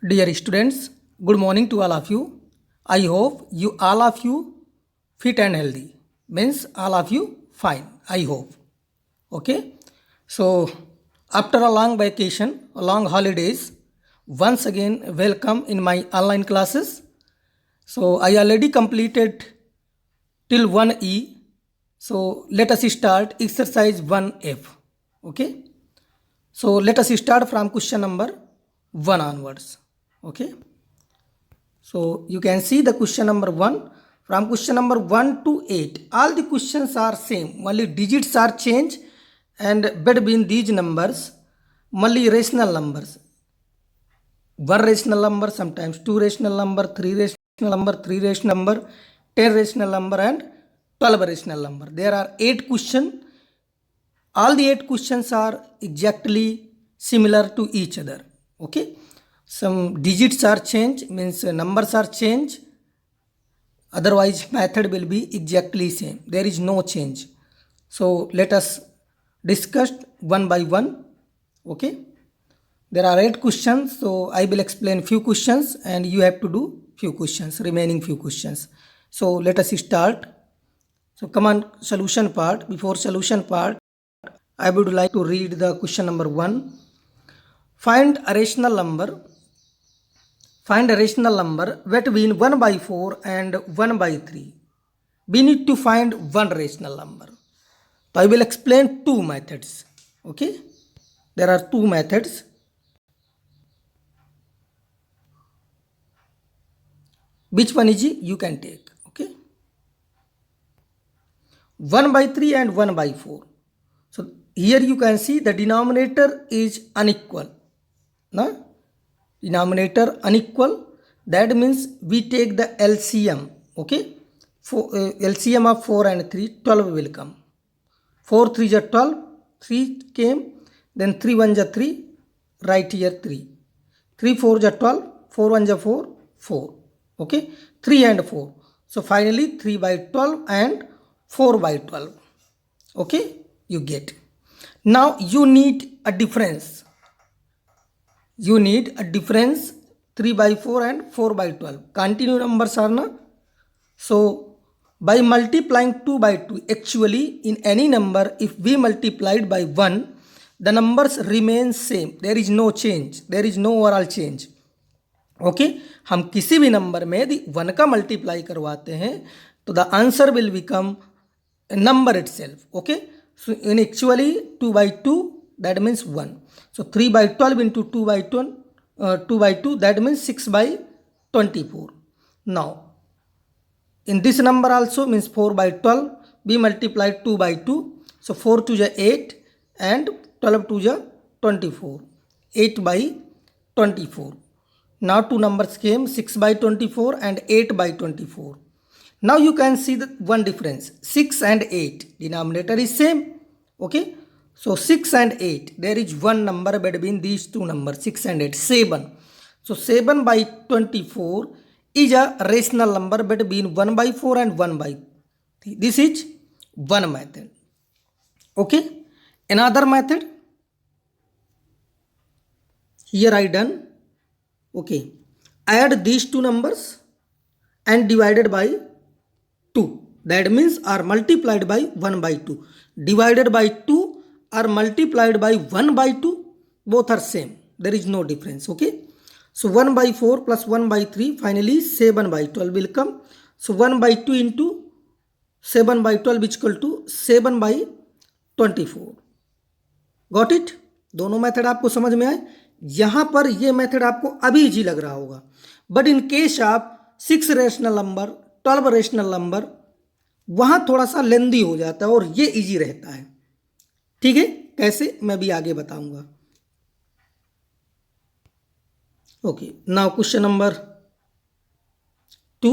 Dear students, good morning to all of you. I hope you all of you fit and healthy. Means all of you fine. I hope. Okay. So after a long vacation, long holidays, once again welcome in my online classes. So I already completed till 1E. So let us start exercise 1F. Okay. So let us start from question number 1 onwards. Okay. So you can see the question number 1. From question number 1 to 8, all the questions are same. Only digits are changed and between these numbers, only rational numbers. 1 rational number, sometimes 2 rational number, 3 rational number, 3 rational number, 10 rational number and 12 rational number. There are 8 questions. All the 8 questions are exactly similar to each other. Okay. Some digits are changed, means numbers are changed. Otherwise method will be exactly same. There is no change. So let us discuss one by one. Okay. There are 8 questions. So I will explain few questions and you have to do few questions, remaining few questions. So let us start. So come on, solution part. Before solution part, I would like to read the question number 1. Find a rational number. Find a rational number between 1 by 4 and 1 by 3. We need to find one rational number. So I will explain two methods. Okay. There are two methods. Which one is you can take. Okay. 1 by 3 and 1 by 4. So here you can see the denominator is unequal. No? Denominator unequal. That means we take the LCM. Okay. LCM of 4 and 3, 12 will come. 4 3 is 12, 3 came, then 3 1 is 3, right here 3. 3 4 is 12, 4 1 is 4, 4. Okay, 3 and 4. So finally 3 by 12 and 4 by 12. Okay, you get. Now you need a difference. You need a difference 3 by 4 and 4 by 12. Continue numbers are na. So by multiplying 2 by 2, actually in any number, if we multiplied by 1, the numbers remain same. There is no change. There is no overall change. Okay, हम किसी भी number में यदि 1 का multiply करवाते हैं तो the answer will become number itself. Okay, so in actually 2 by 2, that means 1. So 3 by 12 into 2 by 2 by 2, that means 6 by 24. Now in this number also means 4 by 12, we multiplied 2 by 2. So 4 to the 8 and 12 to the 24. 8 by 24. Now two numbers came, 6 by 24 and 8 by 24. Now you can see the one difference, 6 and 8. Denominator is same. Okay. So 6 and 8. There is one number between these two numbers, 6 and 8, 7. So 7 by 24 is a rational number between 1 by 4 and 1 by 3. This is one method. Okay. Another method. Here I done. Okay. Add these two numbers and divided by 2. That means are multiplied by 1 by 2. Divided by 2 are multiplied by 1 by 2. Both are same. There is no difference. Okay. So 1 by 4 plus 1 by 3, finally 7 by 12 will come. So 1 by 2 into 7 by 12 is equal to 7 by 24. Got it? दोनों method आपको समझ में आए? यहां पर ये method आपको अभी इजी लग रहा होगा, बट इन केस आप 6 रेशनल नंबर, 12 रेशनल नंबर, वहां थोड़ा सा लेंदी हो जाता है और ये इजी रहता है. ठीक है, कैसे मैं भी आगे बताऊंगा. Okay, now question number 2.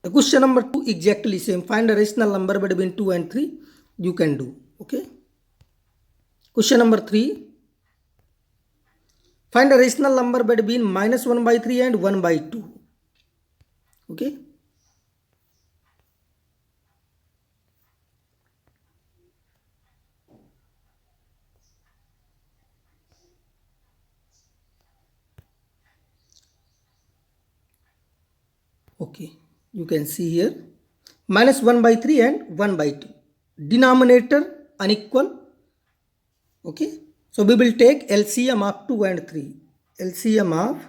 The question number 2 exactly same. Find a rational number between 2 and 3. You can do. Okay. Question number 3. Find a rational number between minus 1 by 3 and 1 by 2. Okay. Okay, you can see here minus 1 by 3 and 1 by 2. Denominator unequal. Okay, so we will take LCM of 2 and 3. LCM of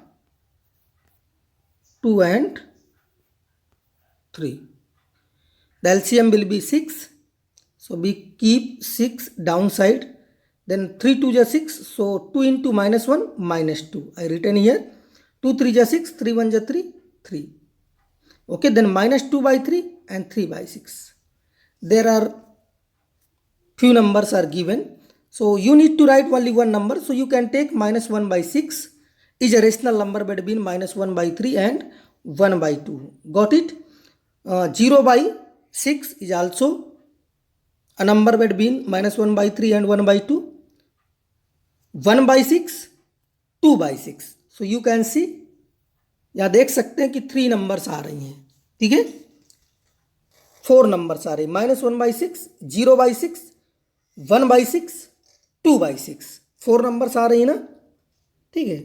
2 and 3. The LCM will be 6. So we keep 6 downside. Then 3 2 is 6. So 2 into minus 1 minus 2. I written here 2 3 is 6. 3 1 is 3. 3. Okay, then minus 2 by 3 and 3 by 6. There are few numbers are given. So you need to write only one number. So you can take minus 1 by 6 is a rational number between minus 1 by 3 and 1 by 2. Got it? 0 by 6 is also a number between minus 1 by 3 and 1 by 2. 1 by 6, 2 by 6. So you can see, यहाँ देख सकते हैं कि 3 numbers आ रही हैं. ठीक है, 4 numbers आ रही हैं. minus 1 by 6, 0 by 6, 1 by 6, 2 by 6. 4 numbers आ रही हैं ना. ठीक है,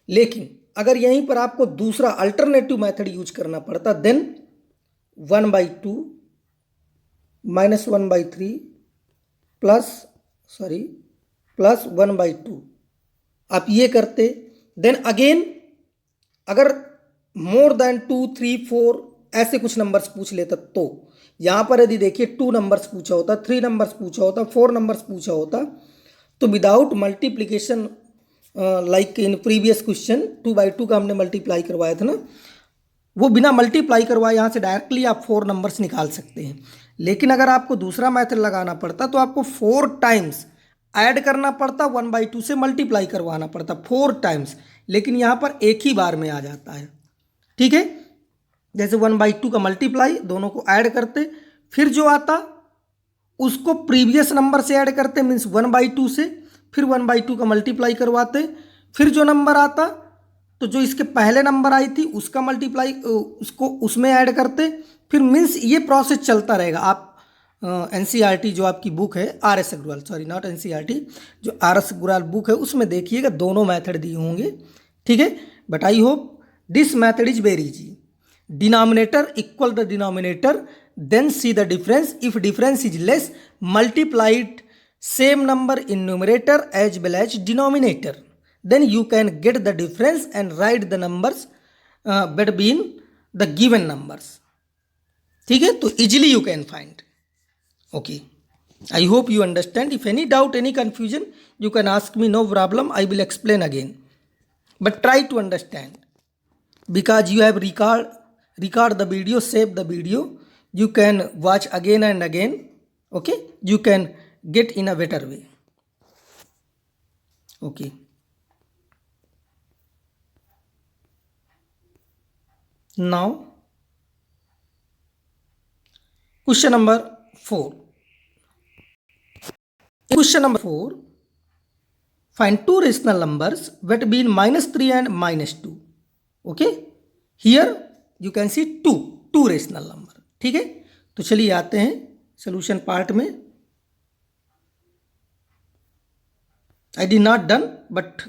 लेकिन अगर यहीं पर आपको दूसरा अल्टरनेटिव मेथड यूज करना पड़ता, then 1 by 2 minus 1 by 3 plus 1 by 2 आप ये करते. देन अगेन अगर मोर देन 2 3 4 ऐसे कुछ नंबर्स पूछ लेता, तो यहां पर यदि देखिए 2 नंबर्स पूछा होता, 3 नंबर्स पूछा होता, 4 नंबर्स पूछा होता, तो without multiplication like in previous question 2 by 2 का हमने मल्टीप्लाई करवाया था ना, वो बिना मल्टीप्लाई करवाए यहाँ से डायरेक्टली आप 4 नंबर्स निकाल सकते हैं. लेकिन अगर आपको दूसरा मेथड लगाना पड़ता तो आपको 4 टाइम्स ऐड करना पड़ता, 1 by 2 से मल्टीप्लाई करवाना पड़ता 4 टाइम्स. लेकिन यहाँ पर एक ही बार में आ जाता है. ठीक है, जैसे 1 by 2 का मल्टीप्लाई, दोनों को ऐड करते, फिर जो आता उसको प्रीवियस नंबर से ऐड करते, मीन्स 1 by 2 से, फिर 1 by 2 का मल्टीप्लाई करवाते, फिर जो नंबर आता तो जो इसके पहले नंबर आई थी उसका मल्टीप्लाई उसको उसमें ऐड करते, फिर मीन्स ये प्रोसेस चलता रहेगा. आप एनसीईआरटी जो आपकी बुक है R S. Agarwal, sorry not NCERT, जो आर.एस. अग्रवाल बुक है उसमें देखिएगा दोनों मेथड दिए होंगे. ठीक है, but I hope this method is very easy. Denominator equal the denominator, then see the difference. If difference is less, multiplied same number in numerator as well as denominator, then you can get the difference and write the numbers between the given numbers. ठीक है, तो easily you can find. Okay, I hope you understand. If any doubt, any confusion, you can ask me, no problem, I will explain again. But try to understand, because you have record the video, save the video, you can watch again and again. Okay, you can get in a better way. Okay. Now, question number 4. In question number 4, find two rational numbers between minus 3 and minus 2. Okay, here you can see two rational number. ठीक है, तो चलिए आते हैं solution part में. I did not done, but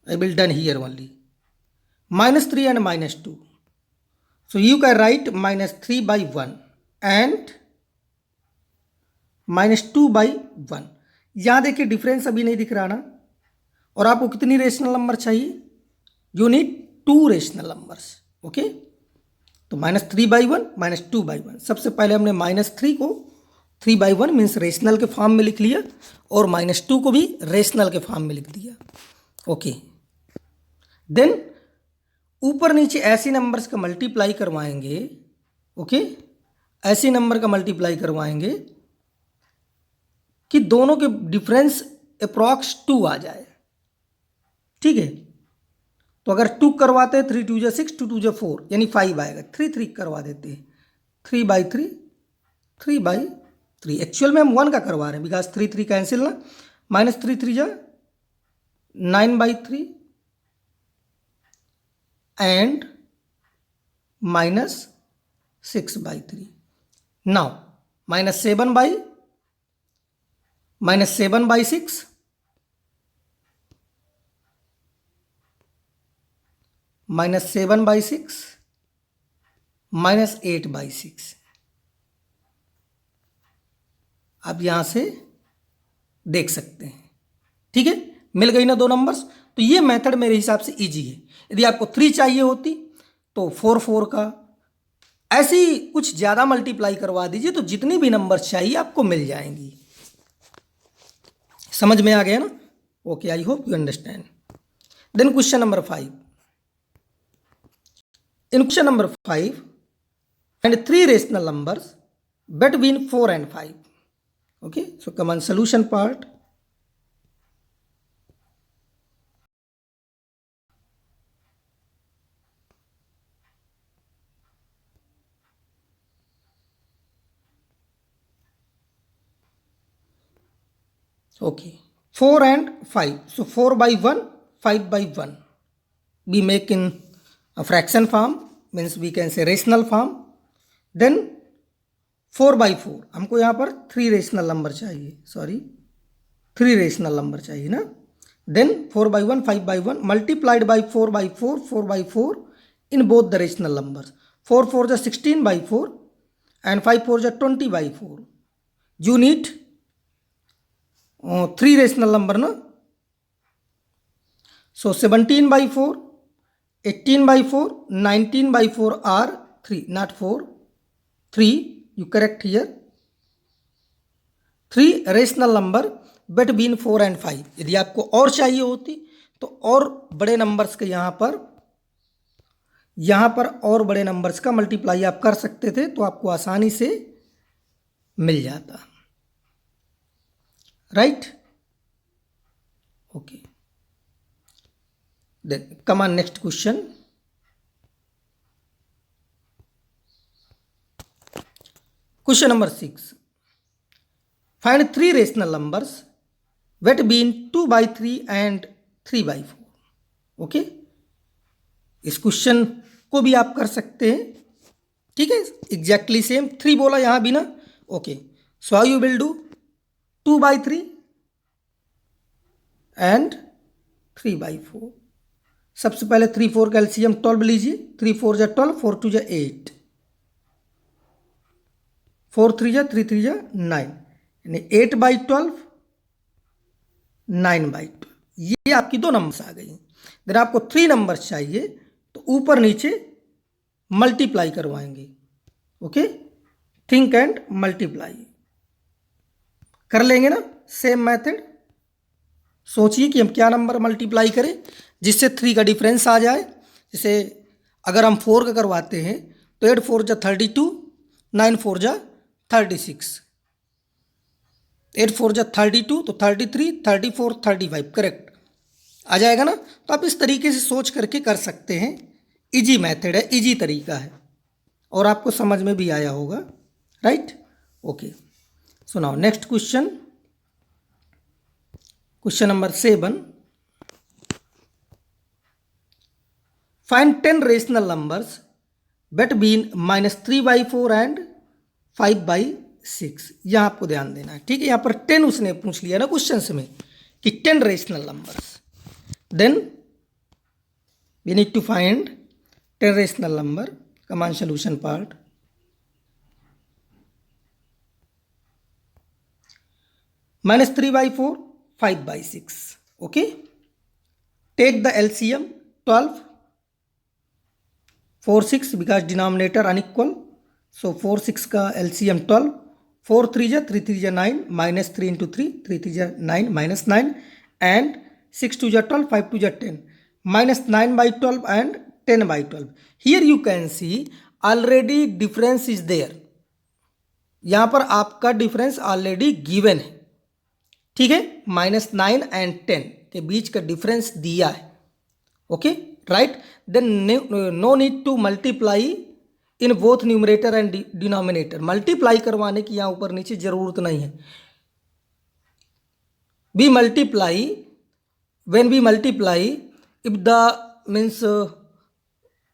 I will done here only. Minus 3 and minus 2. So you can write minus 3 by 1 and minus 2 by 1. यहाँ देखिए difference अभी नहीं दिख रहा ना, और आपको कितनी रेशनल नंबर चाहिए? You need 2 rational numbers. Okay, तो माइनस 3 by 1 माइनस 2 by 1. सबसे पहले हमने माइनस 3 को 3 by 1 मीन्स रेशनल के फॉर्म में लिख लिया, और माइनस 2 को भी रेशनल के फॉर्म में लिख दिया. ओके, देन ऊपर नीचे ऐसे नंबर्स का मल्टीप्लाई करवाएंगे. ओके, ऐसे नंबर का मल्टीप्लाई करवाएंगे कि दोनों के डिफरेंस अप्रॉक्स 2 आ जाए. ठीक है, तो अगर 2 करवाते हैं 3 2 जा 6, 2 2 जा 4, यानी 5 आएगा. 3 3 करवा देते हैं, 3 by 3, 3 by 3. एक्चुअल में हम 1 का करवा रहे हैं, बिकॉज 3 3 कैंसिल ना. माइनस 3 3 जा 9 by 3 and minus 6 by 3. Now minus 7 by 6 -7/6 -8/6। आप यहां से देख सकते हैं। ठीक है, मिल गई ना दो नंबर्स। तो ये मेथड मेरे हिसाब से इजी है। यदि आपको 3 चाहिए होती तो 4 का ऐसे ही कुछ ज़्यादा मल्टीप्लाई करवा दीजिए, तो जितनी भी नंबर चाहिए आपको मिल जाएंगी। समझ में आ गया ना? Okay, I hope you understand. Then question number 5। In question number 5 and 3 rational numbers between 4 and 5. Okay, so come on, solution part. Okay, 4 and 5. So 4 by 1, 5 by 1. We make in a fraction form, means we can say rational form. Then 4 by 4, हमको यहाँ पर 3 rational number चाहिए, सॉरी 3 rational number चाहिए ना। Then 4 by 1, 5 by 1 multiplied by 4 by 4, 4 by 4 in both the rational numbers. 4 4 जा 16 by 4 and 5 4 जा 20 by 4। You need 3 rational number ना। So 17 by 4, 18 by 4, 19 by 4 are 3, not 4, 3, you correct here। 3 rational number between 4 and 5। यदि आपको और चाहिए होती तो और बड़े नंबर्स के यहाँ पर और बड़े नंबर्स का मल्टीप्लाई आप कर सकते थे, तो आपको आसानी से मिल जाता। Right, okay. Then come on next question. Question number 6. Find 3 rational numbers between 2 by 3 and 3 by 4. Okay, इस क्वेश्चन को भी आप कर सकते हैं। ठीक है, एग्जैक्टली सेम 3 बोला यहां भी ना। Okay, so how you will do 2 by 3 and 3 by 4। सबसे पहले 3 4 का एलसीएम 12 लीजिए। 3 4 जा 12, 4 2 जा 8, 4 3 जा 3 3 जा 9, यानी 8 by 12, 9 by 12। ये आपकी दो नंबर्स आ गई। देन आपको 3 नंबर्स चाहिए तो ऊपर नीचे मल्टीप्लाई करवाएंगे। ओके, थिंक एंड मल्टीप्लाई कर लेंगे ना, सेम मेथड। सोचिए कि हम क्या नंबर मल्टीप्लाई करें जिससे 3 का डिफरेंस आ जाए। जैसे अगर हम 4 का करवाते हैं तो 8 4 जा 32, 9 4 जा 36, 8 4 जा 32, तो 33, 34, 35 करेक्ट आ जाएगा ना। तो आप इस तरीके से सोच करके कर सकते हैं। इजी मेथड है, इजी तरीका है और आपको समझ में भी आया होगा। Right, okay. So now next question, question number 7। Find 10 rational numbers between -3 by 4 and 5 by 6। यहां आपको ध्यान देना है। ठीक है, यहां पर 10 उसने पूछ लिया ना क्वेश्चन में कि 10 rational numbers. Then we need to find 10 rational number. Come on solution part. -3 by 4, 5 by 6। Okay, take the LCM 12, 4 6 because denominator unequal. So 4 6 का एलसीएम 12, 4 3 जा 3 3 जा 9, -3 into 3, 3 3 जा 9, -9 एंड 6 2 जा 12, 5 2 जा 10, -9 by 12 and 10 by 12। Here you can see already difference is there। यहां पर आपका difference already given है। ठीक है, -9 and 10 के बीच का डिफरेंस दिया है। Okay, right. Then no need to multiply in both numerator and denominator. Multiply करवाने की यहां ऊपर नीचे जरूरत नहीं है। we multiply, when we multiply, if the means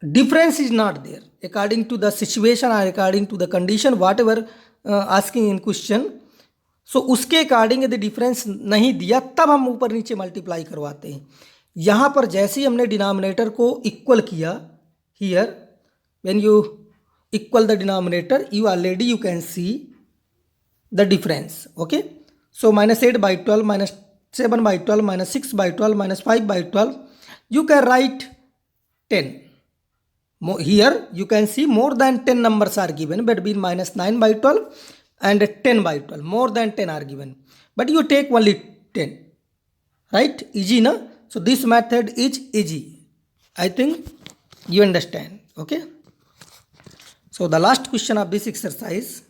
difference is not there according to the situation or according to the condition whatever asking in question, so उसके according यदि डिफरेंस नहीं दिया तब हम ऊपर नीचे मल्टीप्लाई करवाते हैं। यहाँ पर जैसे ही हमने डिनोमिनेटर को इक्वल किया, here when you equal the denominator you already you can see the difference. Okay, so minus 8 by 12, minus 7 by 12, minus 6 by 12, minus 5 by 12, you can write 10. Here you can see more than 10 numbers are given between minus 9 by 12 and 10 by 12. More than 10 are given, but you take only 10, right? Easy, na? So this method is easy. I think you understand. Okay, so the last question of this exercise,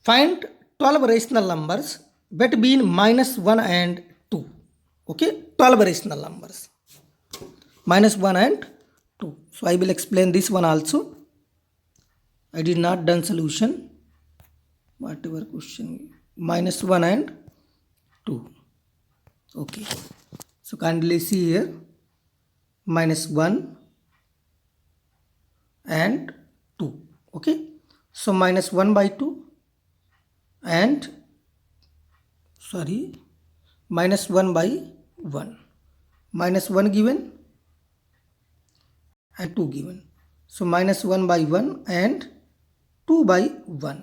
find 12 rational numbers between minus 1 and 2. Okay, 12 rational numbers minus 1 and 2. So I will explain this one also. I did not done solution. Whatever question, minus 1 and 2. Okay, so kindly see here, minus 1 and 2. Okay, so minus 1 by 2 and minus 1 by 1, minus 1 given and 2 given, so minus 1 by 1 and 2 by 1.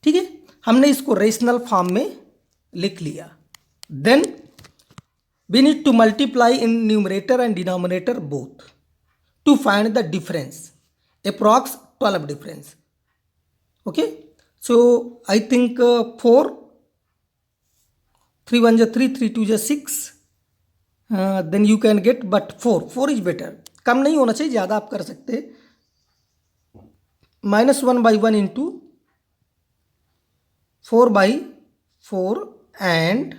ठीक है, हमने इसको rational form में लिख लिया. Then we need to multiply in numerator and denominator both to find the difference, approx 12 difference. Okay, so I think 4, 3 1 3, 3 2 6, then you can get, but 4 is better. कम नहीं होना चाहिए, ज़्यादा आप कर सकते. minus 1 by 1 into 4 by 4 and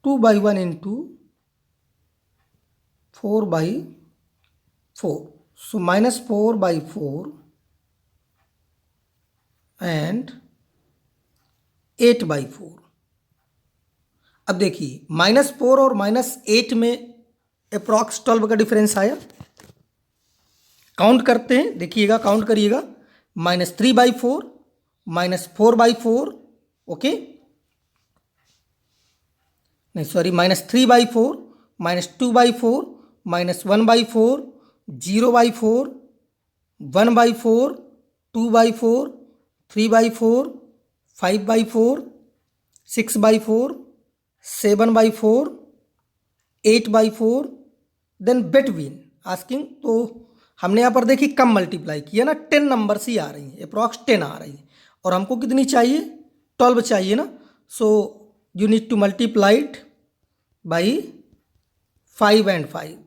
2 by 1 into 4 by 4. So minus 4 by 4 and 8 by 4. अब देखिए minus 4 और minus 8 में अप्रॉक्स 12 का डिफरेंस आया. काउंट करते हैं, देखिएगा, काउंट करिएगा. minus 3 by 4, minus 4 by 4. Okay, नहीं sorry, minus 3 by 4, minus 2 by 4, minus 1 by 4, 0 by 4, 1 by 4, 2 by 4, 3 by 4, 5 by 4, 6 by 4, 7 by 4, 8 by 4, then between asking. तो हमने यहाँ पर देखिए कम मल्टीप्लाई किया ना, 10 नंबर्स ही आ रही हैं, अप्रॉक्स 10 आ रही है, और हमको कितनी चाहिए, 12 चाहिए ना. So you need to multiply it by 5 and 5.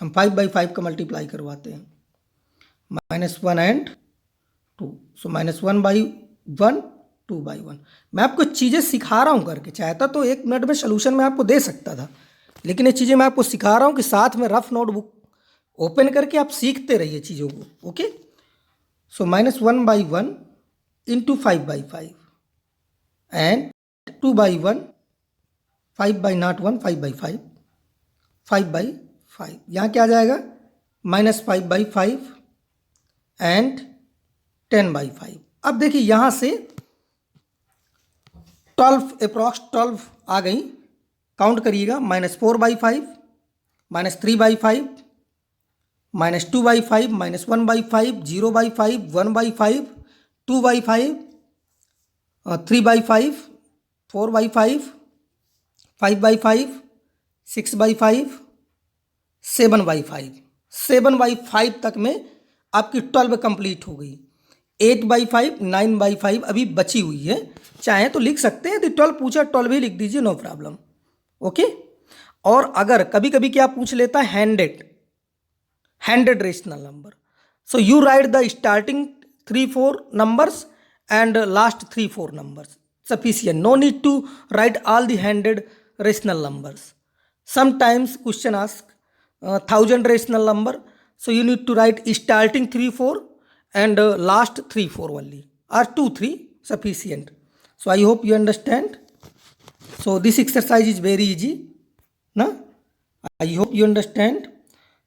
हम 5 by 5 का मल्टीप्लाई करवाते हैं. minus 1 and 2, so minus 1 by 1, 2 by 1. मैं आपको चीज़ें सिखा रहा हूँ करके, चाहता तो 1 मिनट में सोल्यूशन में आपको दे सकता था, लेकिन ये चीज़ें मैं आपको सिखा रहा हूँ कि साथ में रफ नोटबुक ओपन करके आप सीखते रहिए चीज़ों को. Okay, so minus 1 by 1 into 5 by 5 and 2 by 1, 5 by not 1, 5 by 5, 5 by 5. यहाँ क्या आ जाएगा, minus 5 by 5 and 10 by 5. अब देखिए यहाँ से 12 अप्रॉक्स 12 आ गई. काउंट करिएगा, minus 4 by 5, minus 3 by 5, minus 2 by 5, minus 1 by 5, 0 by 5, 1 by 5, 2 by 5, 3 by 5, 4 by 5, 5 by 5, 6 by 5, 7 by 5. 7 by 5 तक में आपकी 12 कंप्लीट हो गई. 8 by 5, 9 by 5 अभी बची हुई है. चाहे तो लिख सकते हैं, यदि 12 पूछा 12 ही लिख दीजिए, नो प्रॉब्लम. ओके, और अगर कभी कभी क्या पूछ लेता है, 100 rational number, so you right the starting 3-4 numbers and last 3-4 numbers sufficient. No need to write all the 100 rational numbers. Sometimes question ask 1000 rational number, so you need to write starting 3-4 and last 3-4 only, or 2-3 sufficient. So I hope you understand. So this exercise is very easy. Na? I hope you understand.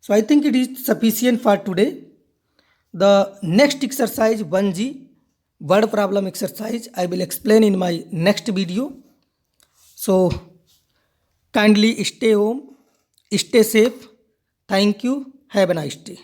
So I think it is sufficient for today. The next exercise 1G word problem exercise I will explain in my next video. So kindly stay home, stay safe. Thank you. Have a nice day.